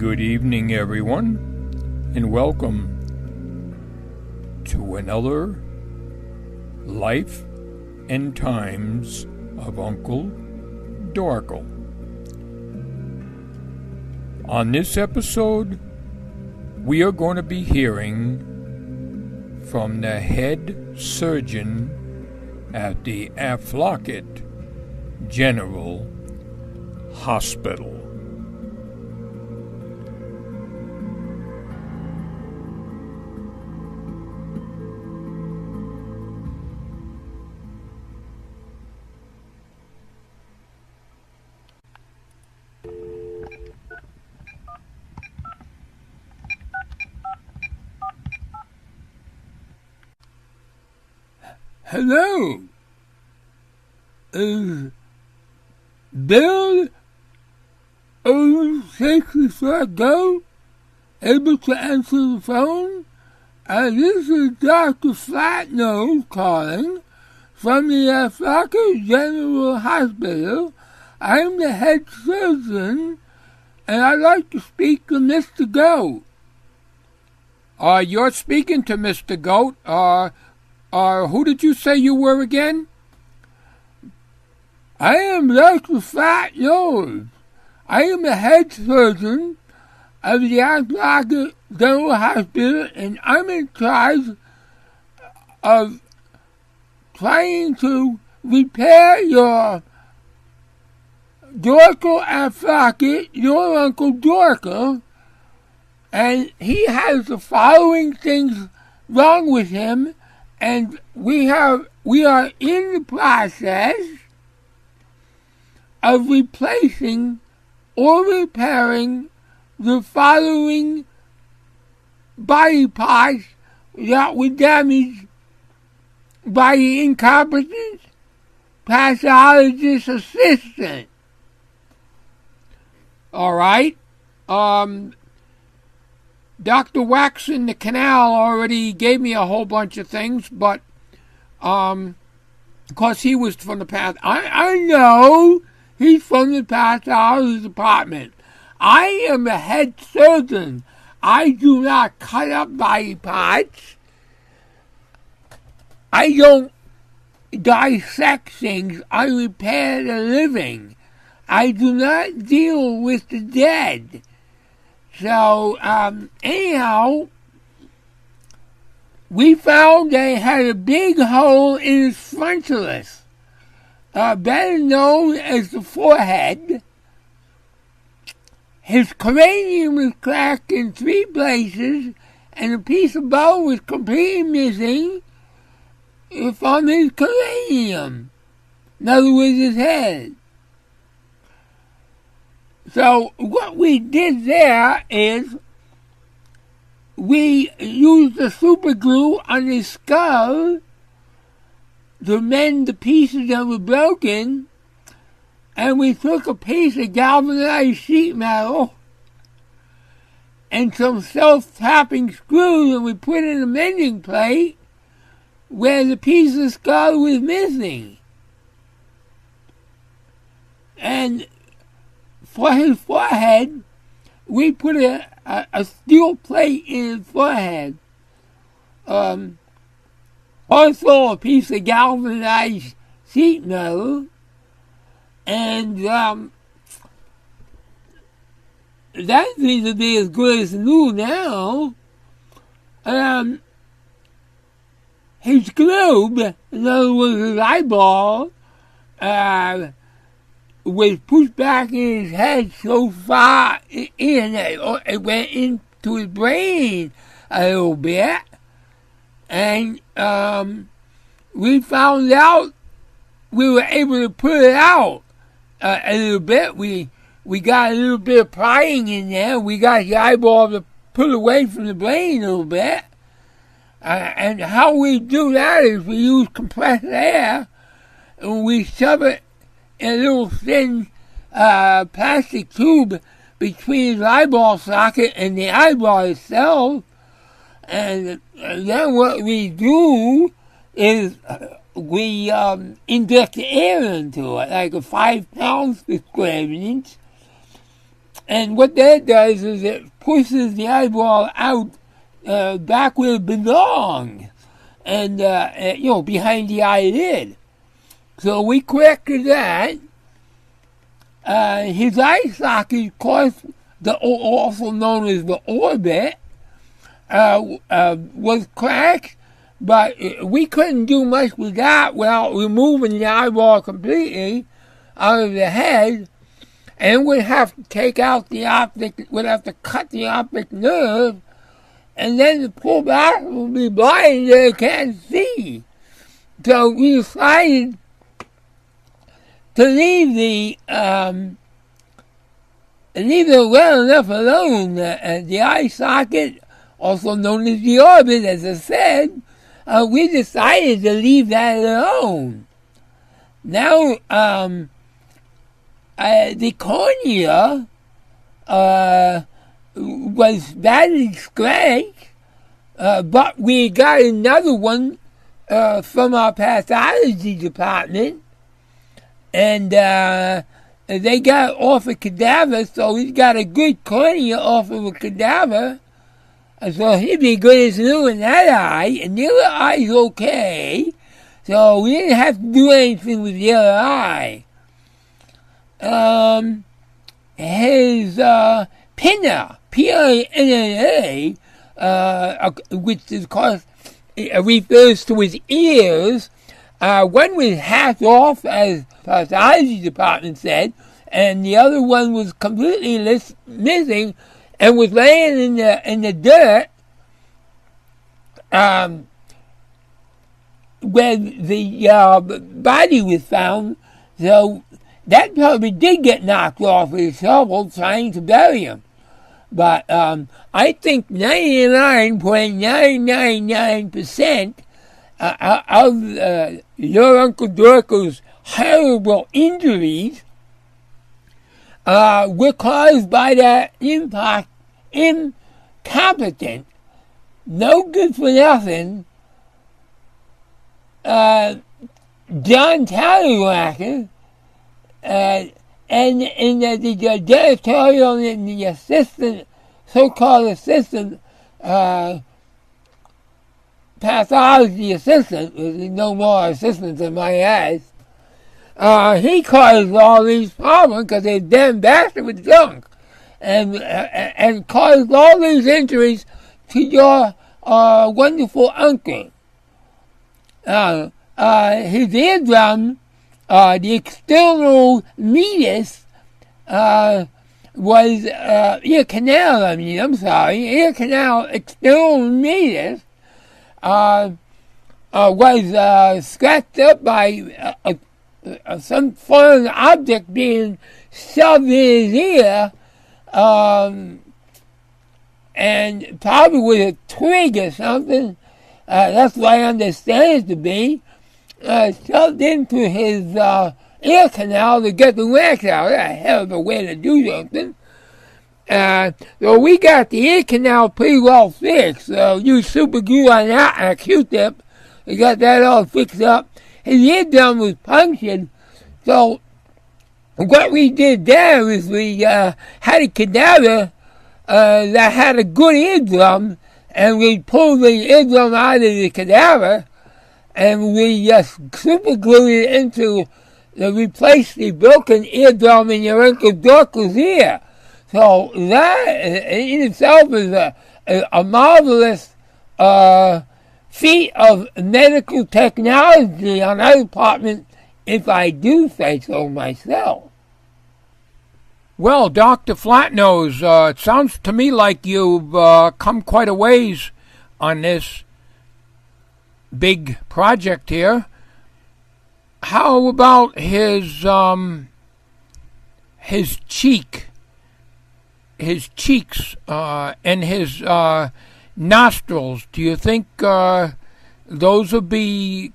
Good evening, everyone, and welcome to another Life and Times of Uncle Dorkel. On this episode, we are going to be hearing from the head surgeon at the Aflaket General Hospital. Hello, is Bill 064 Go able to answer the phone? This is Dr. Flatnose calling from the Aflaket General Hospital. I'm the head surgeon, and I'd like to speak to Mr. Goat. You're speaking to Mr. Goat. Who did you say you were again? I am Dr. Flatnose. I am the head surgeon of the Aflaket General Hospital, and I'm in charge of trying to repair your Dorkel Aflaket, your Uncle Dorkel, and he has the following things wrong with him. And we are in the process of replacing or repairing the following body parts that were damaged by the incompetent pathologist assistant. All right. Dr. Wax in the Canal already gave me a whole bunch of things, but of course he was from the past. I know he's from the pathologist department. I am a head surgeon. I do not cut up body parts. I don't dissect things. I repair the living. I do not deal with the dead. So, anyhow, we found they had a big hole in his frontalis, better known as the forehead. His cranium was cracked in 3 places, and a piece of bone was completely missing from his cranium. In other words, his head. So what we did there is we used the super glue on his skull to mend the pieces that were broken, and we took a piece of galvanized sheet metal and some self-tapping screws, and we put in a mending plate where the piece of skull was missing. And for his forehead, we put a steel plate in his forehead. Also a piece of galvanized sheet metal. And that seems to be as good as new now. His globe, in other words, his eyeball, was pushed back in his head so far in it went into his brain a little bit, and we found out we were able to put it out a little bit. We got a little bit of prying in there. We got the eyeball to pull away from the brain a little bit, and how we do that is we use compressed air, and we shove it a little thin plastic tube between his eyeball socket and the eyeball itself. And then what we do is we inject air into it, like a 5 pounds per square inch. And what that does is it pushes the eyeball out back where it belongs, and behind the eyelid. So we corrected that. His eye socket, of course, also known as the orbit, was cracked, but we couldn't do much with that without removing the eyeball completely out of the head, and we'd have to take out the optic, we'd have to cut the optic nerve, and then the poor bastard would be blind and they can't see. So we decided to leave it well enough alone. The eye socket, also known as the orbit, as I said, we decided to leave that alone. Now, the cornea was badly scratched, but we got another one from our pathology department, and they got off a cadaver, so he's got a good cornea off of a cadaver. So he'd be good as new in that eye, and the other eye's okay. So we didn't have to do anything with the other eye. His pinna, P-I-N-N-A, which of course refers to his ears, one was half off, as the pathology department said, and the other one was completely missing and was laying in the dirt where the body was found. So that probably did get knocked off with a shovel trying to bury him. But I think 99.999% of your Uncle Dorkel's horrible injuries were caused by that incompetent, no good for nothing, John Tallywacker, and the janitorial and the assistant, so-called assistant, pathology assistant, there's no more assistants in my eyes, he caused all these problems because his damn bastard was drunk, and caused all these injuries to your wonderful uncle. His eardrum, the external meatus, was ear canal. Ear canal external meatus was scratched up by some foreign object being shoved in his ear, and probably with a twig or something. That's what I understand it to be. Shoved into his ear canal to get the wax out. That's a hell of a way to do something. So we got the ear canal pretty well fixed. So used super glue on that and a Q-tip. We got that all fixed up. His eardrum was punctured. So what we did there is we had a cadaver that had a good eardrum, and we pulled the eardrum out of the cadaver, and we just super glued it into replace the broken eardrum in your Uncle Dorkel's ear. So that in itself is a marvelous feat of medical technology on our department, if I do say so myself. Well, Dr. Flatnose, it sounds to me like you've come quite a ways on this big project here. How about his cheeks, and his nostrils? Do you think those will be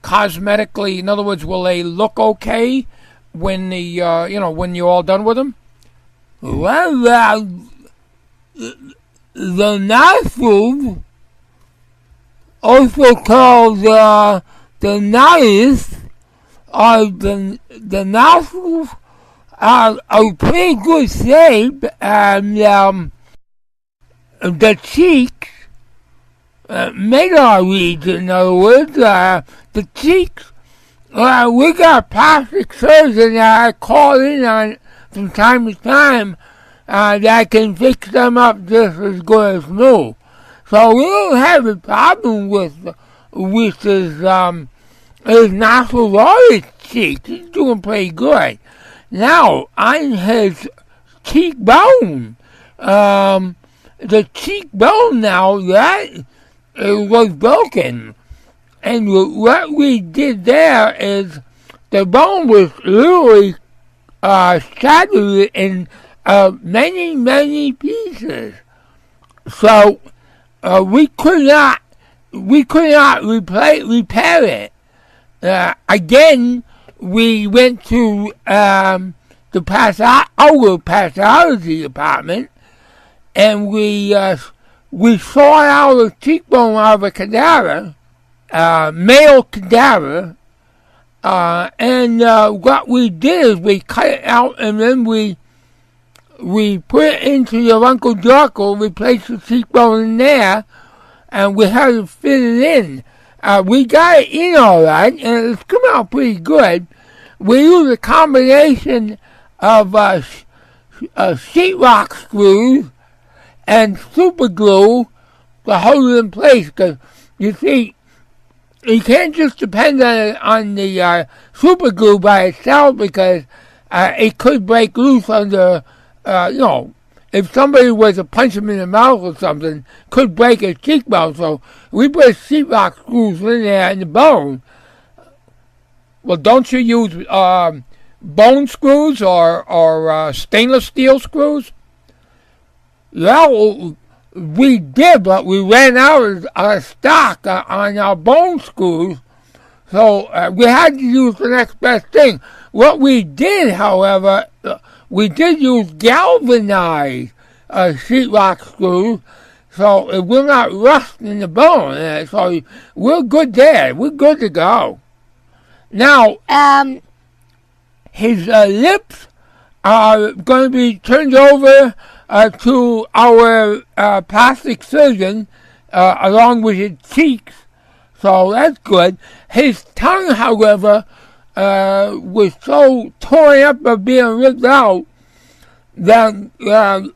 cosmetically, in other words, will they look okay when when you're all done with them? Well, the nostrils, also called the nostrils, the nostrils a pretty good shape, and the cheeks, malar region, in other words, the cheeks, we got a plastic surgeon that I call in on from time to time that can fix them up just as good as new. So we don't have a problem with his nostrils or his cheeks. He's doing pretty good. Now, on his cheekbone, the cheekbone now, that was broken. And what we did there is the bone was literally shattered in many, many pieces. So we could not repair it. Again, we went to our pathology department, and we sawed out a cheekbone out of a cadaver, male cadaver, and what we did is we cut it out, and then we put it into your Uncle Dorkel, replaced the cheekbone in there, and we had to fit it in. We got it in all right, and it's come out pretty good. We used a combination of sheetrock screws and super glue to hold it in place, because you see, you can't just depend on the super glue by itself, because it could break loose under, if somebody was to punch him in the mouth or something, could break his cheekbone. So we put sheetrock screws in there in the bone. Well, don't you use bone screws or stainless steel screws? Well, we did, but we ran out of stock on our bone screws, so we had to use the next best thing. What we did, however, we did use galvanized sheetrock screws, so it will not rust in the bone. So we're good there. We're good to go. Now, his lips are going to be turned over to our plastic surgeon, along with his cheeks, so that's good. His tongue, however, was so torn up of being ripped out that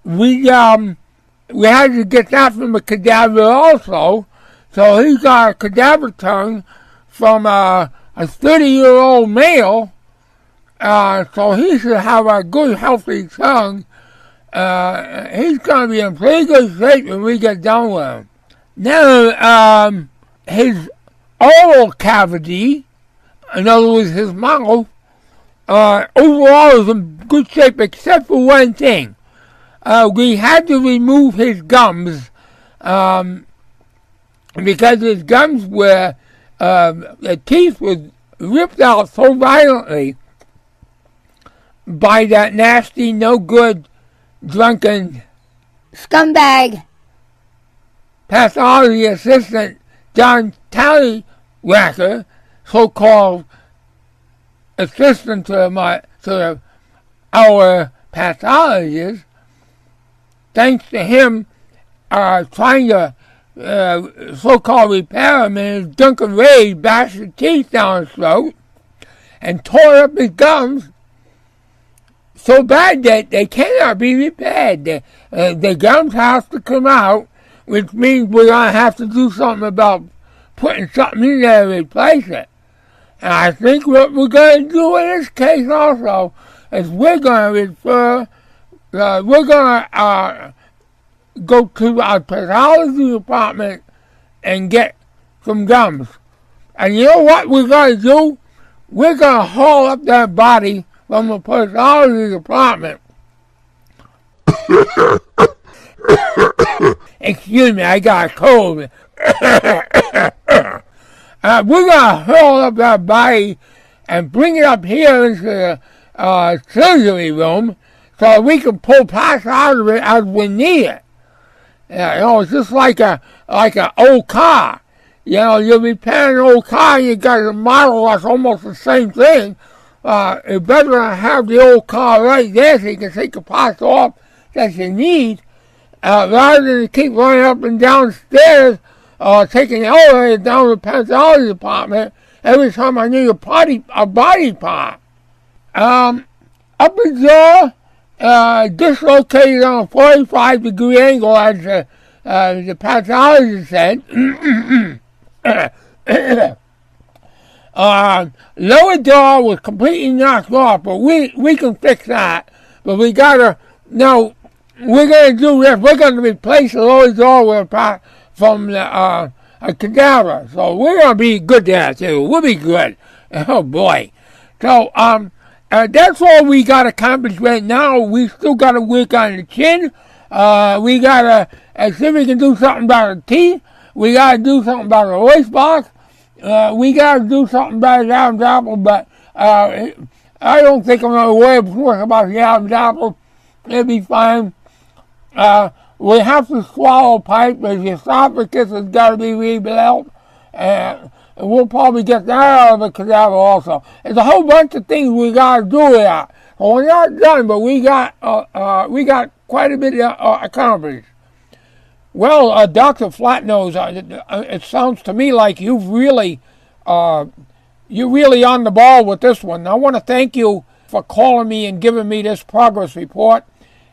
we had to get that from a cadaver also. So he's got a cadaver tongue from a 30-year-old male, so he should have a good, healthy tongue. He's going to be in pretty good shape when we get done with him. Now, his oral cavity, in other words, his mouth, overall is in good shape except for one thing. We had to remove his gums because his gums were, the teeth was ripped out so violently by that nasty, no good, drunken scumbag pathology assistant John Tallywacker, so-called assistant to our pathologist. Thanks to him trying to so-called repair him, and his drunken rage bashed his teeth down his throat and tore up his gums so bad that they cannot be repaired. The gums have to come out, which means we're going to have to do something about putting something in there to replace it. And I think what we're going to do in this case also is we're going to go to our pathology department and get some gums. And you know what we're going to do? We're going to haul up that body from the pathology department. Excuse me, I got a cold. We're going to haul up that body and bring it up here into the surgery room so we can pull parts out of it as we need it. It's just like an old car. You're repairing an old car, and you got a model that's almost the same thing. it's better to have the old car right there so you can take the parts off that you need, rather than keep running up and down stairs or taking the elevator down to the pathology department every time I need a body part. Upper jaw dislocated on a 45-degree angle, as the pathologist said. Lower jaw was completely knocked off, but we can fix that. But we gotta, no, we're gonna do this. We're gonna replace the lower jaw with a part from a cadaver. So we're gonna be good there too. We'll be good. Oh boy. So that's all we got accomplished right now. We still got to work on the chin. We got to see if we can do something about the teeth. We got to do something about the voice box. We got to do something about the Adam's apple, but I don't think I'm going to worry too much about the Adam's apple. It'll be fine. We have to swallow pipe. The esophagus has got to be rebuilt. And we'll probably get that out of the cadaver also. There's a whole bunch of things we got to do with that. So we're not done, but we got quite a bit accomplished. Well, Dr. Flatnose, it sounds to me like you're really on the ball with this one. I want to thank you for calling me and giving me this progress report.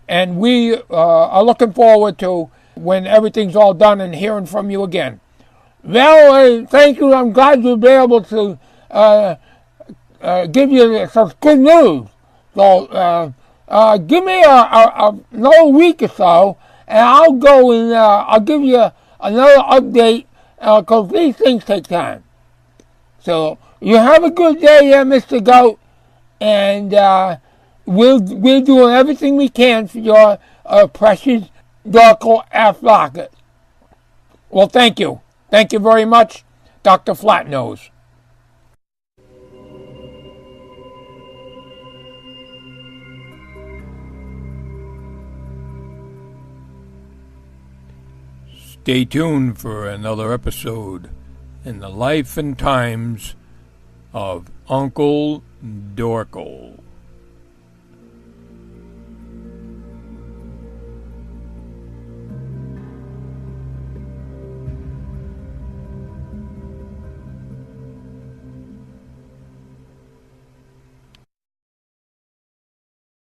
And we are looking forward to when everything's all done and hearing from you again. Well, thank you. I'm glad you'll be able to give you some good news. So give me another week or so, and I'll go and I'll give you another update because these things take time. So you have a good day there, Mr. Goat, and we're doing everything we can for your precious Dorkel Affleck. Well, thank you. Thank you very much, Dr. Flatnose. Stay tuned for another episode in the life and times of Uncle Dorkel.